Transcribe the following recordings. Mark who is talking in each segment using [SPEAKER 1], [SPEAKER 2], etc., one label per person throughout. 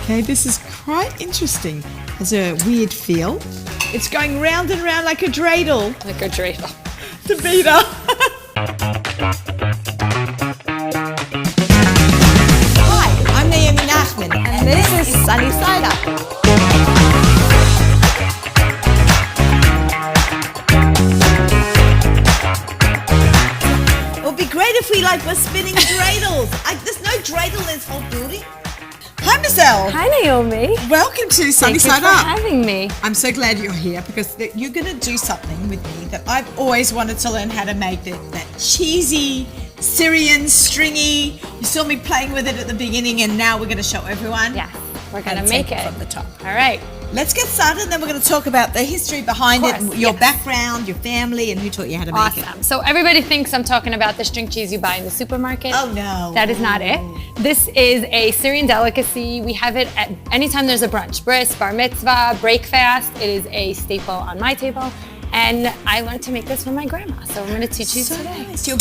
[SPEAKER 1] Okay, this is quite interesting. Has a weird feel. It's going round and round like a dreidel.
[SPEAKER 2] Like a dreidel.
[SPEAKER 1] The beater. Hi, I'm Naomi Nachman,
[SPEAKER 2] And this is Sunny Side Up.
[SPEAKER 1] It would be great if we were spinning dreidels. There's no dreidel in this whole building. Hi, Mozelle.
[SPEAKER 2] Hi, Naomi.
[SPEAKER 1] Welcome to Sunny
[SPEAKER 2] Thank you
[SPEAKER 1] Side
[SPEAKER 2] for
[SPEAKER 1] Up.
[SPEAKER 2] having me.
[SPEAKER 1] I'm so glad you're here because you're going to do something with me that I've always wanted to learn how to make. That cheesy, Syrian, stringy. You saw me playing with it at the beginning, and now we're going to show everyone.
[SPEAKER 2] Yes, we're
[SPEAKER 1] how
[SPEAKER 2] going to
[SPEAKER 1] take
[SPEAKER 2] make it
[SPEAKER 1] from the top.
[SPEAKER 2] All right.
[SPEAKER 1] Let's get started, and then we're going to talk about the history behind it,
[SPEAKER 2] course,
[SPEAKER 1] your
[SPEAKER 2] yes.
[SPEAKER 1] background, your family, and who taught you how to make it.
[SPEAKER 2] Awesome. So everybody thinks I'm talking about the string cheese you buy in the supermarket.
[SPEAKER 1] Oh, no.
[SPEAKER 2] That is not it. This is a Syrian delicacy. We have it at anytime there's a brunch, bris, bar mitzvah, breakfast. It is a staple on my table. And I learned to make this from my grandma. So I'm going to teach you today.
[SPEAKER 1] Nice. Your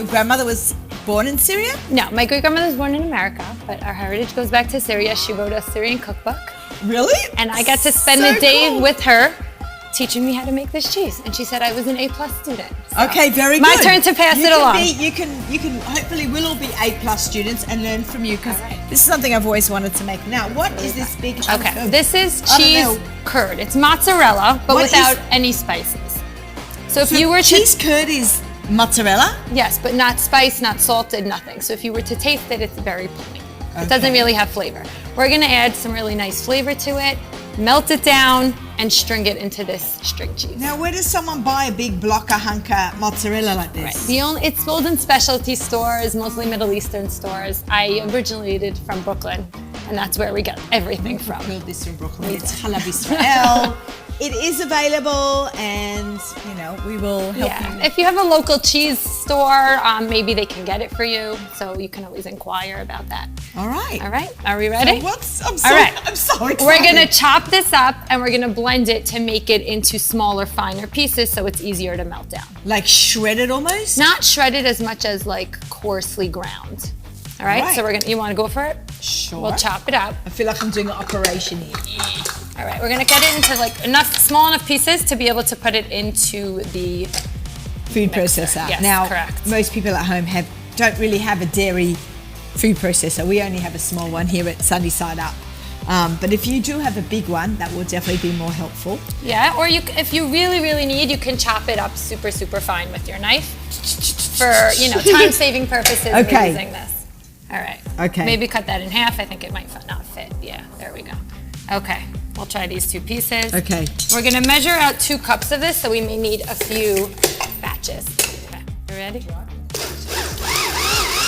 [SPEAKER 1] grandmother was born in Syria?
[SPEAKER 2] No, my great-grandmother was born in America, but our heritage goes back to Syria. She wrote a Syrian cookbook.
[SPEAKER 1] Really?
[SPEAKER 2] And I got to spend
[SPEAKER 1] So
[SPEAKER 2] the day
[SPEAKER 1] cool.
[SPEAKER 2] with her teaching me how to make this cheese. And she said I was an A+ student. So
[SPEAKER 1] Okay, very good.
[SPEAKER 2] my turn to pass it along.
[SPEAKER 1] You can hopefully we'll all be A+ students and learn from you because this is something I've always wanted to make. Now, what is this big?
[SPEAKER 2] Okay, this is
[SPEAKER 1] I don't
[SPEAKER 2] cheese
[SPEAKER 1] know.
[SPEAKER 2] curd. It's mozzarella, but
[SPEAKER 1] What
[SPEAKER 2] without
[SPEAKER 1] is-
[SPEAKER 2] any spices. So if you were
[SPEAKER 1] cheese curd is mozzarella?
[SPEAKER 2] yes, but not spiced, not salted, nothing. So if you were to taste it, it's very plain. It doesn't really have flavor. We're gonna add some really nice flavor to it, melt it down, and string it into this string cheese.
[SPEAKER 1] Now, where does someone buy a big blocker hunker mozzarella like this?
[SPEAKER 2] It's sold in specialty stores, mostly Middle Eastern stores. I originated from Brooklyn, and that's where we got everything from.
[SPEAKER 1] Build this in Brooklyn. It's Halab Israel. It is available, and we will help you.
[SPEAKER 2] If you have a local cheese store, maybe they can get it for you. So you can always inquire about that.
[SPEAKER 1] All right.
[SPEAKER 2] All right. Are we ready?
[SPEAKER 1] I'm so excited.
[SPEAKER 2] We're gonna chop this up and we're gonna blend it to make it into smaller, finer pieces so it's easier to melt down.
[SPEAKER 1] Like shredded almost?
[SPEAKER 2] Not shredded as much as like coarsely ground. All right. So you want to go for it?
[SPEAKER 1] Sure.
[SPEAKER 2] We'll chop it up.
[SPEAKER 1] I feel like I'm doing an operation here.
[SPEAKER 2] All right. We're gonna cut it into small enough pieces to be able to put it into the
[SPEAKER 1] Food processor.
[SPEAKER 2] Yes,
[SPEAKER 1] now,
[SPEAKER 2] correct.
[SPEAKER 1] most people at home don't really have a dairy food processor. We only have a small one here at Sunny Side Up. But if you do have a big one, that will definitely be more helpful.
[SPEAKER 2] Yeah, or if you really, really need, you can chop it up super, super fine with your knife for, time-saving purposes of using this. All right.
[SPEAKER 1] Okay.
[SPEAKER 2] Maybe cut that in half. I think it might not fit. Yeah, there we go. Okay, we'll try these two pieces.
[SPEAKER 1] Okay.
[SPEAKER 2] We're gonna measure out 2 cups of this, so we may need a few batches. Okay, you ready?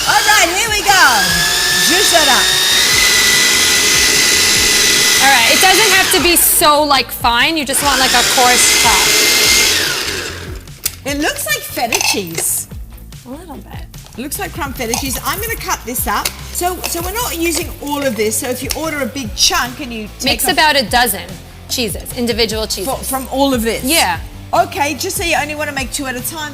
[SPEAKER 1] All right, here we go. Juice it up.
[SPEAKER 2] All right, it doesn't have to be so fine. You just want a coarse chop.
[SPEAKER 1] It looks like feta cheese.
[SPEAKER 2] A little bit.
[SPEAKER 1] It looks like crumb feta cheese. I'm going to cut this up. So we're not using all of this. So if you order a big chunk and you take
[SPEAKER 2] Makes about a dozen cheeses, individual cheeses.
[SPEAKER 1] from all of this.
[SPEAKER 2] Yeah.
[SPEAKER 1] Okay, just so you only want to make 2 at a time.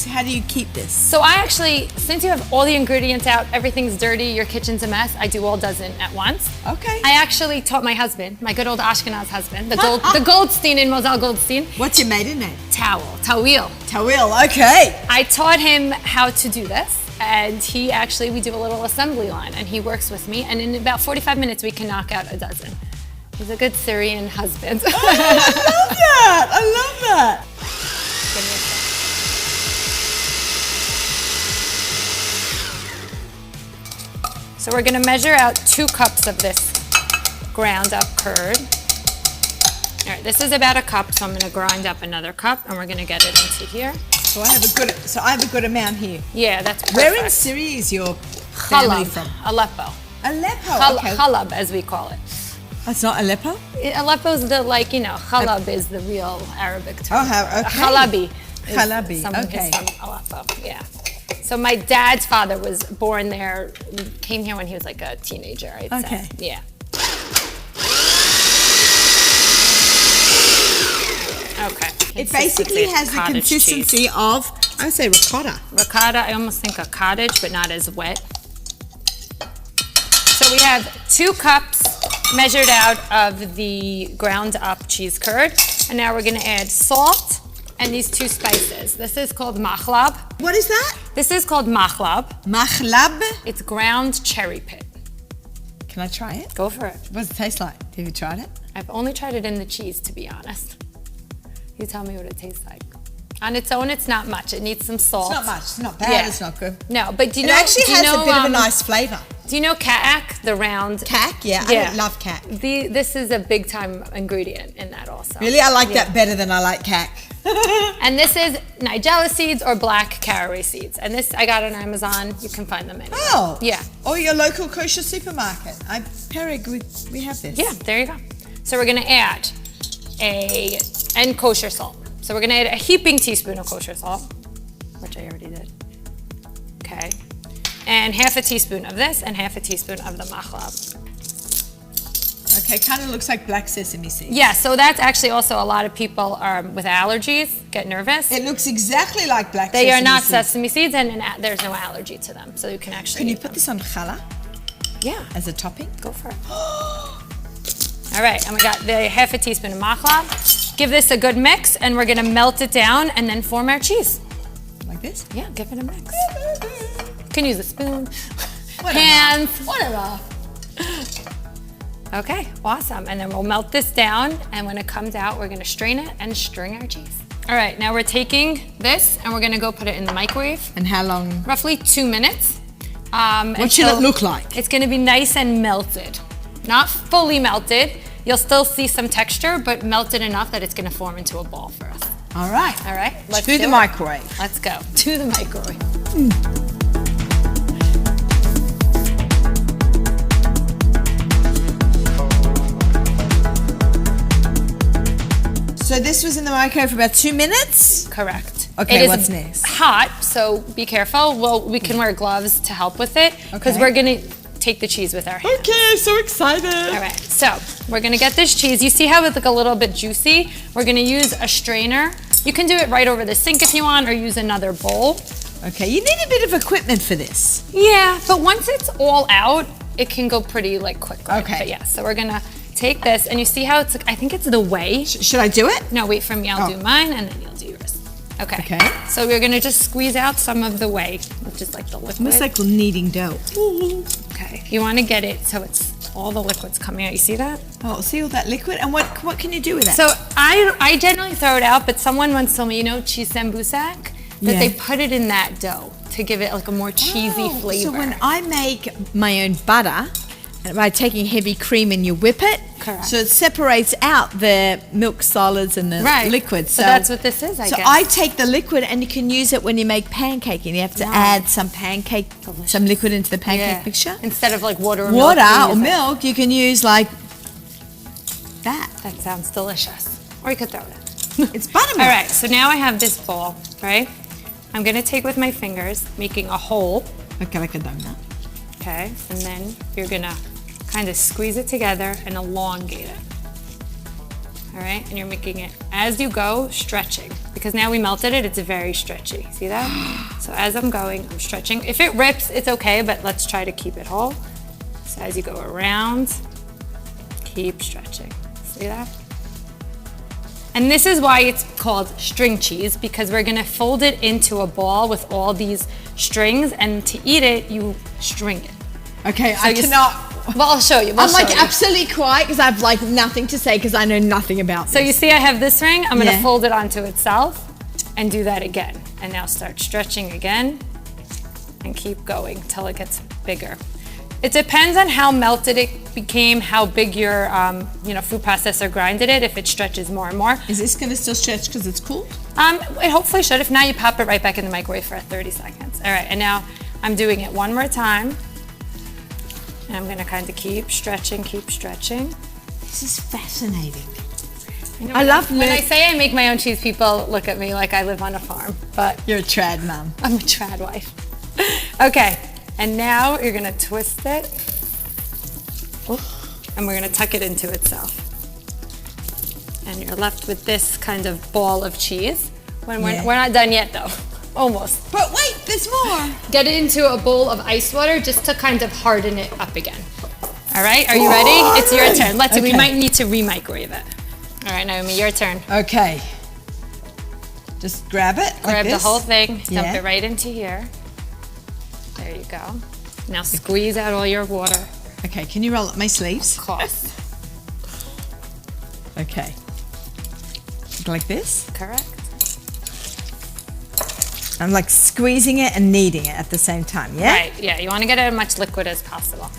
[SPEAKER 1] How do you keep this?
[SPEAKER 2] So I actually, since you have all the ingredients out, everything's dirty, your kitchen's a mess, I do all dozen at once.
[SPEAKER 1] Okay.
[SPEAKER 2] I actually taught my husband, my good old Ashkenaz husband, the Goldstein in Mozelle Goldstein.
[SPEAKER 1] What's your maiden name?
[SPEAKER 2] Tawil.
[SPEAKER 1] Tawil, okay.
[SPEAKER 2] I taught him how to do this, and we do a little assembly line, and he works with me, and in about 45 minutes we can knock out a dozen. He's a good Syrian husband.
[SPEAKER 1] Oh, I love that.
[SPEAKER 2] So we're gonna measure out 2 cups of this ground up curd. All right, this is about a cup, so I'm gonna grind up another cup and we're gonna get it into here.
[SPEAKER 1] So I have a good amount here.
[SPEAKER 2] Yeah, that's perfect.
[SPEAKER 1] Where in Syria is your family from?
[SPEAKER 2] Aleppo.
[SPEAKER 1] Aleppo, okay.
[SPEAKER 2] Halab, as we call it.
[SPEAKER 1] That's not Aleppo?
[SPEAKER 2] Aleppo's Halab is the real Arabic term.
[SPEAKER 1] Oh, okay.
[SPEAKER 2] Halabi.
[SPEAKER 1] Halabi,
[SPEAKER 2] Someone
[SPEAKER 1] okay.
[SPEAKER 2] who's from Aleppo, yeah. So my dad's father was born there, came here when he was a teenager, I'd say. Yeah. Okay.
[SPEAKER 1] It basically has the consistency of, I would say ricotta.
[SPEAKER 2] Ricotta, I almost think a cottage, but not as wet. So we have 2 cups measured out of the ground up cheese curd. And now we're gonna add salt and these two spices. This is called machlab.
[SPEAKER 1] What is that?
[SPEAKER 2] This is called machlab.
[SPEAKER 1] Machlab.
[SPEAKER 2] It's ground cherry pit.
[SPEAKER 1] Can I try it?
[SPEAKER 2] Go for it.
[SPEAKER 1] What does it taste like? Have you tried it?
[SPEAKER 2] I've only tried it in the cheese, to be honest. You tell me what it tastes like. On its own, it's not much. It needs some salt.
[SPEAKER 1] It's not much. It's not bad.
[SPEAKER 2] Yeah.
[SPEAKER 1] It's not good.
[SPEAKER 2] No, but do you
[SPEAKER 1] It
[SPEAKER 2] know?
[SPEAKER 1] actually has a bit of a nice flavor.
[SPEAKER 2] Do you know kaak, the round?
[SPEAKER 1] Kaak? Yeah,
[SPEAKER 2] Yeah.
[SPEAKER 1] I love kaak.
[SPEAKER 2] This is a big time ingredient in that also.
[SPEAKER 1] Really? I like that better than I like kaak.
[SPEAKER 2] And this is nigella seeds or black caraway seeds. And this I got on Amazon. You can find them anywhere.
[SPEAKER 1] Oh.
[SPEAKER 2] Yeah.
[SPEAKER 1] Or your local kosher supermarket. Perig, we have this.
[SPEAKER 2] Yeah, there you go. So we're gonna add and kosher salt. So we're gonna add a heaping teaspoon of kosher salt, which I already did. Okay. And half a teaspoon of this and half a teaspoon of the machlab.
[SPEAKER 1] Okay, kind of looks like black sesame seeds.
[SPEAKER 2] Yeah, so that's actually also a lot of people with allergies get nervous.
[SPEAKER 1] It looks exactly like black
[SPEAKER 2] They
[SPEAKER 1] sesame
[SPEAKER 2] are not
[SPEAKER 1] seeds.
[SPEAKER 2] sesame seeds and there's no allergy to them. So you can actually
[SPEAKER 1] Can you
[SPEAKER 2] eat
[SPEAKER 1] put
[SPEAKER 2] them.
[SPEAKER 1] this on challah
[SPEAKER 2] Yeah,
[SPEAKER 1] as a topping?
[SPEAKER 2] go for it. All right, and we got the half a teaspoon of machlab. Give this a good mix and we're gonna melt it down and then form our cheese.
[SPEAKER 1] Like this?
[SPEAKER 2] Yeah, give it a mix. You can use a spoon,
[SPEAKER 1] Whatever.
[SPEAKER 2] hands.
[SPEAKER 1] Whatever.
[SPEAKER 2] Okay, awesome. And then we'll melt this down and when it comes out, we're gonna strain it and string our cheese. All right, now we're taking this and we're gonna go put it in the microwave.
[SPEAKER 1] And how long?
[SPEAKER 2] Roughly 2 minutes.
[SPEAKER 1] What should it look like?
[SPEAKER 2] It's gonna be nice and melted. Not fully melted. You'll still see some texture, but melted enough that it's gonna form into a ball for us.
[SPEAKER 1] All right.
[SPEAKER 2] All right, let's
[SPEAKER 1] To
[SPEAKER 2] do
[SPEAKER 1] the
[SPEAKER 2] it.
[SPEAKER 1] microwave.
[SPEAKER 2] Let's go to the microwave.
[SPEAKER 1] So this was in the microwave for about 2 minutes?
[SPEAKER 2] Correct.
[SPEAKER 1] Okay,
[SPEAKER 2] It is
[SPEAKER 1] what's next?
[SPEAKER 2] hot, so be careful. Well, we can wear gloves to help with it because
[SPEAKER 1] Okay.
[SPEAKER 2] we're gonna take the cheese with our hands.
[SPEAKER 1] Okay, so excited.
[SPEAKER 2] All right, so we're gonna get this cheese. You see how it's like a little bit juicy? We're gonna use a strainer. You can do it right over the sink if you want or use another bowl.
[SPEAKER 1] Okay, you need a bit of equipment for this.
[SPEAKER 2] Yeah, but once it's all out, it can go pretty like quickly.
[SPEAKER 1] Okay.
[SPEAKER 2] But yeah, so we're gonna take this and you see how it's like, I think it's the whey.
[SPEAKER 1] Should I do it?
[SPEAKER 2] No, wait for me, I'll
[SPEAKER 1] Oh.
[SPEAKER 2] do mine and then you'll do yours. Okay.
[SPEAKER 1] Okay.
[SPEAKER 2] So we're gonna just squeeze out some of the whey, which is like the liquid.
[SPEAKER 1] Almost like kneading dough.
[SPEAKER 2] Okay. You wanna get it so it's all the liquid's coming out. You see that?
[SPEAKER 1] Oh, see all that liquid? And what can you do with that?
[SPEAKER 2] So I generally throw it out, but someone once told me, you know, cheese sambusak, that
[SPEAKER 1] Yeah.
[SPEAKER 2] they put it in that dough to give it like a more cheesy flavor.
[SPEAKER 1] So when I make my own butter, and by taking heavy cream and you whip it,
[SPEAKER 2] Correct.
[SPEAKER 1] so it separates out the milk solids and the
[SPEAKER 2] Right.
[SPEAKER 1] liquid.
[SPEAKER 2] So that's what this is, I
[SPEAKER 1] so
[SPEAKER 2] guess.
[SPEAKER 1] I take the liquid and you can use it when you make pancake and you have to add some some liquid into the pancake mixture.
[SPEAKER 2] Instead of like water or
[SPEAKER 1] Water
[SPEAKER 2] milk.
[SPEAKER 1] or milk, you can use like that.
[SPEAKER 2] That sounds delicious. Or you could throw it.
[SPEAKER 1] It's buttermilk.
[SPEAKER 2] All right, so now I have this bowl, right? I'm gonna take with my fingers, making a hole,
[SPEAKER 1] Okay, like a donut.
[SPEAKER 2] okay? And then you're gonna kind of squeeze it together and elongate it. All right, and you're making it, as you go, stretching. Because now we melted it, it's very stretchy. See that? So as I'm going, I'm stretching. If it rips, it's okay, but let's try to keep it whole. So as you go around, keep stretching. See that? And this is why it's called string cheese, because we're gonna fold it into a ball with all these strings, and to eat it, you string it.
[SPEAKER 1] Okay,
[SPEAKER 2] So
[SPEAKER 1] I
[SPEAKER 2] you
[SPEAKER 1] cannot.
[SPEAKER 2] Well, I'll show you.
[SPEAKER 1] I'm like
[SPEAKER 2] show you.
[SPEAKER 1] absolutely quiet because I have like nothing to say because I know nothing about
[SPEAKER 2] So
[SPEAKER 1] this.
[SPEAKER 2] you see I have this ring, I'm gonna
[SPEAKER 1] Yeah.
[SPEAKER 2] fold it onto itself and do that again. And now start stretching again and keep going till it gets bigger. It depends on how melted it became, how big your food processor grinded it, if it stretches more and more.
[SPEAKER 1] Is this going to still stretch because it's cool?
[SPEAKER 2] It hopefully should. If not, you pop it right back in the microwave for 30 seconds. All right, and now I'm doing it one more time. And I'm gonna kind of keep stretching, keep stretching.
[SPEAKER 1] This is fascinating.
[SPEAKER 2] You know,
[SPEAKER 1] I love
[SPEAKER 2] when I say I make my own cheese, people look at me like I live on a farm, but
[SPEAKER 1] You're a trad mum.
[SPEAKER 2] I'm a trad wife. Okay, and now you're gonna twist it, and we're gonna tuck it into itself. And you're left with this kind of ball of cheese. When we're not done yet though, almost.
[SPEAKER 1] But wait, there's more.
[SPEAKER 2] Get it into a bowl of ice water just to kind of harden it up again. All right, are you ready? It's your turn. Let's see, we
[SPEAKER 1] Okay.
[SPEAKER 2] might need to re-microwave it. All right, Naomi, your turn.
[SPEAKER 1] Okay. Just grab it.
[SPEAKER 2] Grab
[SPEAKER 1] like
[SPEAKER 2] the
[SPEAKER 1] this.
[SPEAKER 2] whole thing, dump
[SPEAKER 1] Yeah.
[SPEAKER 2] it right into here. There you go. Now squeeze out all your water.
[SPEAKER 1] Okay, can you roll up my sleeves?
[SPEAKER 2] Of course.
[SPEAKER 1] Okay. Like this.
[SPEAKER 2] Correct.
[SPEAKER 1] I'm like squeezing it and kneading it at the same time, yeah?
[SPEAKER 2] Right, yeah, you want to get it as much liquid as possible.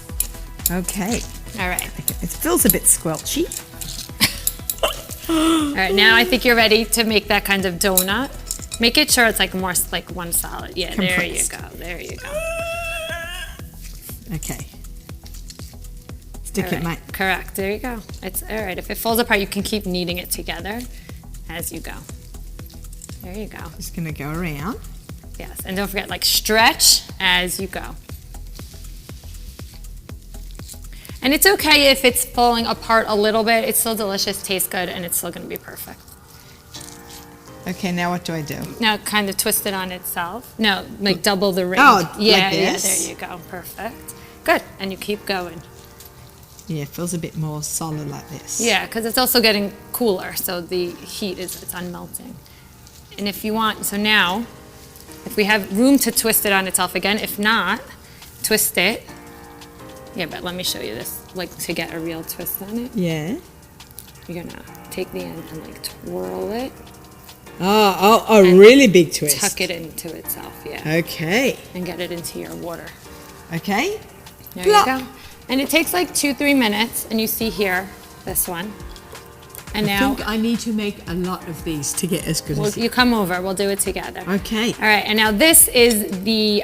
[SPEAKER 1] Okay.
[SPEAKER 2] All right.
[SPEAKER 1] It feels a bit squelchy.
[SPEAKER 2] All right, now I think you're ready to make that kind of donut. Make it sure it's like more like one solid. Yeah, there you
[SPEAKER 1] Compressed.
[SPEAKER 2] go. There you go.
[SPEAKER 1] Okay. Stick
[SPEAKER 2] All
[SPEAKER 1] it,
[SPEAKER 2] right,
[SPEAKER 1] mate.
[SPEAKER 2] correct. There you go. It's all right. If it falls apart, you can keep kneading it together as you go. There you go.
[SPEAKER 1] Just gonna go around.
[SPEAKER 2] Yes, and don't forget, like stretch as you go. And it's okay if it's falling apart a little bit. It's still delicious, tastes good, and it's still gonna be perfect.
[SPEAKER 1] Okay, now what do I do?
[SPEAKER 2] Now kind of twist it on itself. No, like double the ring.
[SPEAKER 1] Oh, like
[SPEAKER 2] yeah,
[SPEAKER 1] this?
[SPEAKER 2] yeah, there you go. Perfect. Good, and you keep going.
[SPEAKER 1] Yeah, it feels a bit more solid like this.
[SPEAKER 2] Yeah, because it's also getting cooler, so the heat it's unmelting. And if you want, so now, if we have room to twist it on itself again, if not, twist it. Yeah, but let me show you this, like to get a real twist on it.
[SPEAKER 1] Yeah.
[SPEAKER 2] You're gonna take the end and like twirl it,
[SPEAKER 1] Oh, a really big twist.
[SPEAKER 2] tuck it into itself, yeah,
[SPEAKER 1] Okay.
[SPEAKER 2] and get it into your water.
[SPEAKER 1] Okay.
[SPEAKER 2] There
[SPEAKER 1] Plop.
[SPEAKER 2] you go. And it takes like 2-3 minutes, and you see here, this one. And
[SPEAKER 1] I
[SPEAKER 2] now,
[SPEAKER 1] think I need to make a lot of these to get as good as
[SPEAKER 2] you come over, we'll do it together.
[SPEAKER 1] Okay.
[SPEAKER 2] All right, and now this is the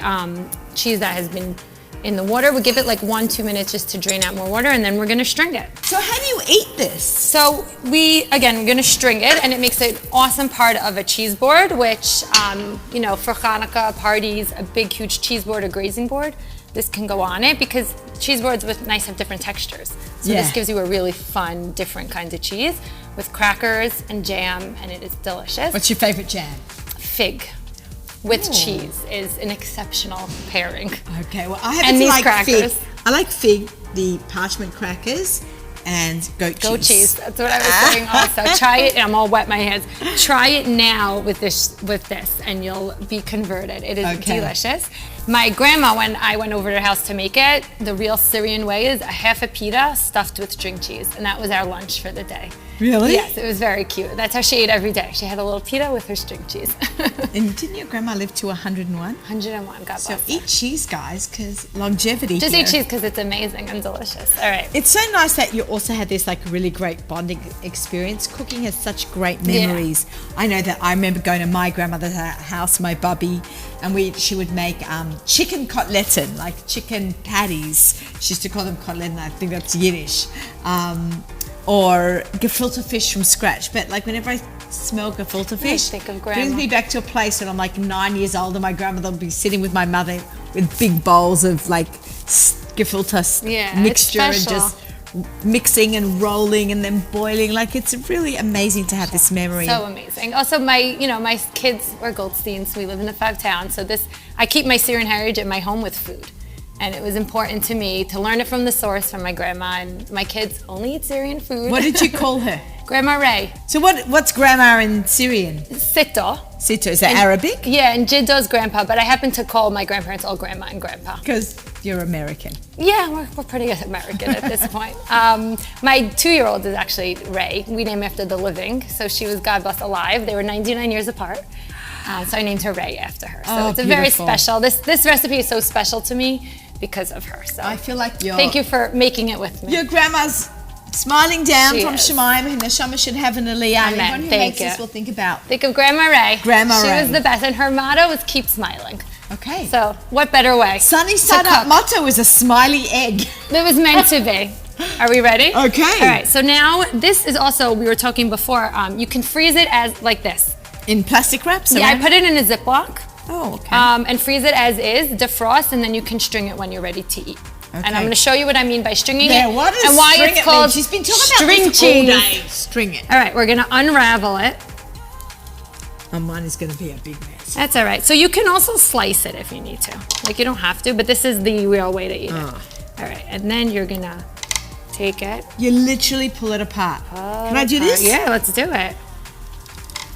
[SPEAKER 2] cheese that has been in the water. We'll give it like 1-2 minutes just to drain out more water, and then we're gonna string it.
[SPEAKER 1] So how do you eat this?
[SPEAKER 2] So we're gonna string it, and it makes an awesome part of a cheese board, which, you know, for Hanukkah parties, a big, huge cheese board, a grazing board, this can go on it because cheese boards with nice have different textures. So
[SPEAKER 1] Yeah.
[SPEAKER 2] this gives you a really fun, different kind of cheese with crackers and jam, and it is delicious.
[SPEAKER 1] What's your favorite jam?
[SPEAKER 2] Fig with
[SPEAKER 1] Ooh.
[SPEAKER 2] cheese is an exceptional pairing.
[SPEAKER 1] Okay, well I happen
[SPEAKER 2] And
[SPEAKER 1] to
[SPEAKER 2] these
[SPEAKER 1] like
[SPEAKER 2] crackers.
[SPEAKER 1] fig. I like fig, the parchment crackers, and goat cheese.
[SPEAKER 2] Goat cheese. That's what I was saying also. Try it. I'm all wet my hands. Try it now with this, and you'll be converted. It is
[SPEAKER 1] Okay.
[SPEAKER 2] delicious. My grandma, when I went over to her house to make it, the real Syrian way is a half a pita stuffed with string cheese, and that was our lunch for the day.
[SPEAKER 1] Really?
[SPEAKER 2] Yes, it was very cute. That's how she ate every day. She had a little pita with her string cheese.
[SPEAKER 1] And didn't your grandma live to 101?
[SPEAKER 2] 101. God
[SPEAKER 1] So
[SPEAKER 2] bless her.
[SPEAKER 1] eat cheese, guys, because longevity.
[SPEAKER 2] Just
[SPEAKER 1] here.
[SPEAKER 2] eat cheese because it's amazing and delicious. All right.
[SPEAKER 1] It's so nice that you also had this like really great bonding experience. Cooking has such great memories. I know that I remember going to my grandmother's house, my bubby, and she would make chicken kotletten, like chicken patties. She used to call them kotletten. I think that's Yiddish. Or gefilte fish from scratch. But like whenever I smell gefilte fish,
[SPEAKER 2] think of
[SPEAKER 1] it
[SPEAKER 2] grandma.
[SPEAKER 1] brings me back to a place when I'm like 9 years old and my grandmother would be sitting with my mother with big bowls of like gefilte
[SPEAKER 2] Yeah, it's
[SPEAKER 1] mixture and
[SPEAKER 2] special.
[SPEAKER 1] just mixing and rolling and then boiling. Like it's really amazing to have this memory.
[SPEAKER 2] So amazing. Also, my kids were Goldsteins. We live in the 5 towns, so I keep my Syrian heritage at my home with food. And it was important to me to learn it from the source, from my grandma. And my kids only eat Syrian food.
[SPEAKER 1] What did you call her?
[SPEAKER 2] Grandma Ray.
[SPEAKER 1] So what's grandma in Syrian?
[SPEAKER 2] Sito.
[SPEAKER 1] Sito, is that Arabic?
[SPEAKER 2] Yeah, and Jiddo's grandpa, but I happen to call my grandparents all grandma and grandpa.
[SPEAKER 1] Because you're American.
[SPEAKER 2] Yeah, we're pretty American at this point. My 2-year-old is actually Ray. We name after the living, so she was, God bless, alive. They were 99 years apart. So I named her Ray after her. So
[SPEAKER 1] Oh,
[SPEAKER 2] it's a very
[SPEAKER 1] beautiful.
[SPEAKER 2] special. This recipe is so special to me because of her. So
[SPEAKER 1] I feel like
[SPEAKER 2] thank you for making it with me.
[SPEAKER 1] Your grandma's smiling down
[SPEAKER 2] She
[SPEAKER 1] from
[SPEAKER 2] is.
[SPEAKER 1] Shemaim, and Neshama should have an aliyah.
[SPEAKER 2] Amen.
[SPEAKER 1] Everyone who
[SPEAKER 2] Thank
[SPEAKER 1] makes
[SPEAKER 2] you.
[SPEAKER 1] this will think about.
[SPEAKER 2] Think of Grandma Ray.
[SPEAKER 1] Grandma
[SPEAKER 2] she
[SPEAKER 1] Ray.
[SPEAKER 2] was the best, and her motto was "Keep smiling."
[SPEAKER 1] Okay.
[SPEAKER 2] So what better way?
[SPEAKER 1] Sunny
[SPEAKER 2] to
[SPEAKER 1] side up
[SPEAKER 2] cook?
[SPEAKER 1] motto is a smiley egg.
[SPEAKER 2] It was meant to be. Are we ready?
[SPEAKER 1] Okay.
[SPEAKER 2] All right. So now this is also, we were talking before. You can freeze it as like this.
[SPEAKER 1] In plastic wraps?
[SPEAKER 2] Yeah, I
[SPEAKER 1] around?
[SPEAKER 2] put it in a Ziploc.
[SPEAKER 1] Oh, okay.
[SPEAKER 2] And freeze it as is, defrost, and then you can string it when you're ready to eat. And I'm going to show you what I mean by stringing
[SPEAKER 1] Yeah,
[SPEAKER 2] it
[SPEAKER 1] what is
[SPEAKER 2] and why
[SPEAKER 1] string
[SPEAKER 2] it's
[SPEAKER 1] it
[SPEAKER 2] called
[SPEAKER 1] mean? She's been talking about
[SPEAKER 2] string
[SPEAKER 1] this all
[SPEAKER 2] cheese.
[SPEAKER 1] day. String it.
[SPEAKER 2] All right, we're going to unravel it.
[SPEAKER 1] Oh, mine is going to be a big mess.
[SPEAKER 2] That's all right. So you can also slice it if you need to. Like you don't have to, but this is the real way to eat it. All right, and then you're going to take it.
[SPEAKER 1] You literally pull it apart. Can I do this?
[SPEAKER 2] Yeah, let's do it.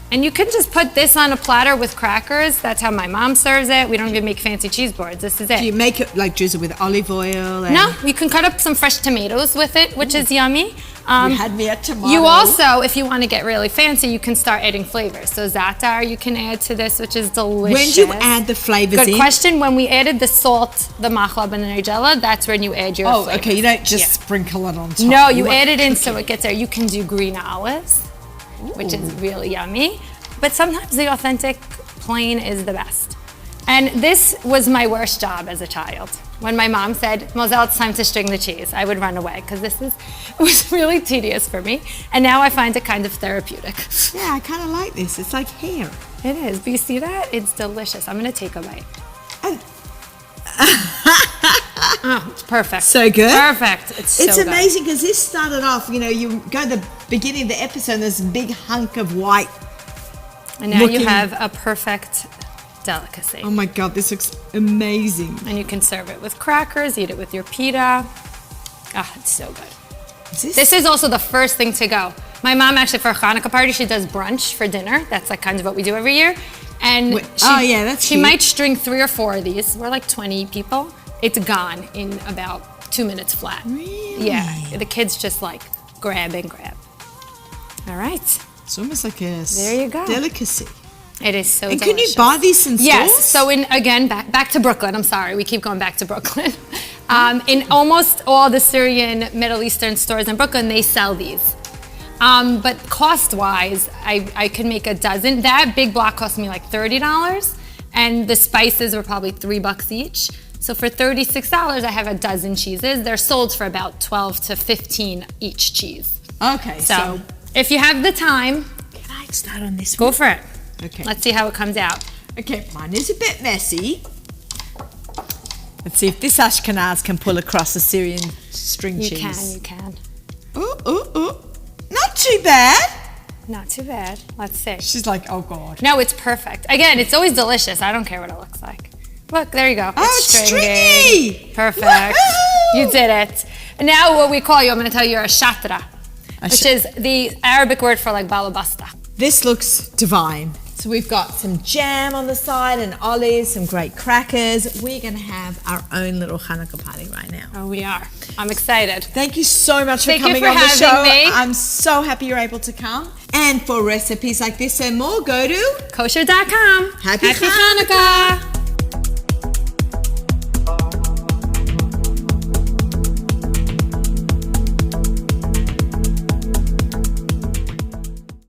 [SPEAKER 2] And you can just put this on a platter with crackers. That's how my mom serves it. We don't even make fancy cheese boards. This is it.
[SPEAKER 1] Do you make it like drizzle with olive oil? And
[SPEAKER 2] No, you can cut up some fresh tomatoes with it, which is yummy.
[SPEAKER 1] you had me at tomato.
[SPEAKER 2] You also, if you want to get really fancy, you can start adding flavors. So za'atar you can add to this, which is delicious.
[SPEAKER 1] When do you add the flavors
[SPEAKER 2] Good
[SPEAKER 1] in?
[SPEAKER 2] question. When we added the salt, the machlab, and the nigella, that's when you add your flavors.
[SPEAKER 1] Okay. You don't just sprinkle it on top.
[SPEAKER 2] No, you add it in so it gets there. You can do green olives, which is really yummy. But sometimes the authentic plain is the best. And this was my worst job as a child. When my mom said, Mozelle, it's time to string the cheese, I would run away because it was really tedious for me. And now I find it kind of therapeutic.
[SPEAKER 1] Yeah, I kind of like this. It's like hair.
[SPEAKER 2] It is. Do you see that? It's delicious. I'm going to take a bite.
[SPEAKER 1] And
[SPEAKER 2] Oh, it's perfect.
[SPEAKER 1] So good?
[SPEAKER 2] Perfect. It's so
[SPEAKER 1] it's
[SPEAKER 2] good.
[SPEAKER 1] amazing because this started off, you go to the beginning of the episode and there's a big hunk of white.
[SPEAKER 2] And now you have a perfect delicacy.
[SPEAKER 1] Oh my God, this looks amazing.
[SPEAKER 2] And you can serve it with crackers, eat it with your pita. Ah, it's so good. This is also the first thing to go. My mom actually, for a Hanukkah party, she does brunch for dinner. That's like kind of what we do every year. And she
[SPEAKER 1] cute.
[SPEAKER 2] might string 3 or 4 of these. We're like 20 people. It's gone in about 2 minutes flat.
[SPEAKER 1] Really?
[SPEAKER 2] Yeah, the kids just like grab and grab. All right.
[SPEAKER 1] It's almost like a
[SPEAKER 2] There you go.
[SPEAKER 1] delicacy.
[SPEAKER 2] It is so
[SPEAKER 1] And
[SPEAKER 2] delicious.
[SPEAKER 1] can you buy these in stores?
[SPEAKER 2] Yes. So again, back to Brooklyn. I'm sorry, we keep going back to Brooklyn. In almost all the Syrian Middle Eastern stores in Brooklyn, they sell these. But cost-wise, I could make a dozen. That big block cost me like $30, and the spices were probably $3 each. So for $36, I have a dozen cheeses. They're sold for about 12 to 15 each cheese.
[SPEAKER 1] Okay, so
[SPEAKER 2] if you have the time,
[SPEAKER 1] can I start on this
[SPEAKER 2] go
[SPEAKER 1] one?
[SPEAKER 2] for it.
[SPEAKER 1] Okay.
[SPEAKER 2] Let's see how it comes out.
[SPEAKER 1] Okay, mine is a bit messy. Let's see if this Ashkenaz can pull across a Syrian string cheese.
[SPEAKER 2] You can.
[SPEAKER 1] Ooh. Not too bad.
[SPEAKER 2] Not too bad. Let's see.
[SPEAKER 1] She's like, oh God.
[SPEAKER 2] No, it's perfect. Again, it's always delicious. I don't care what it looks like. Look, there you go.
[SPEAKER 1] Oh, it's stringy.
[SPEAKER 2] Perfect.
[SPEAKER 1] Woohoo!
[SPEAKER 2] You did it. And now what we call you, I'm going to tell you, you're a shatra, which is the Arabic word for like balabasta.
[SPEAKER 1] This looks divine. So we've got some jam on the side and olives, some great crackers. We're going to have our own little Hanukkah party right now.
[SPEAKER 2] Oh, we are. I'm excited.
[SPEAKER 1] Thank you so much for
[SPEAKER 2] Thank you
[SPEAKER 1] coming
[SPEAKER 2] for
[SPEAKER 1] on the
[SPEAKER 2] having
[SPEAKER 1] show.
[SPEAKER 2] me.
[SPEAKER 1] I'm so happy you're able to come. And for recipes like this and more, go to
[SPEAKER 2] Kosherdotcom.
[SPEAKER 1] Happy
[SPEAKER 2] Hanukkah.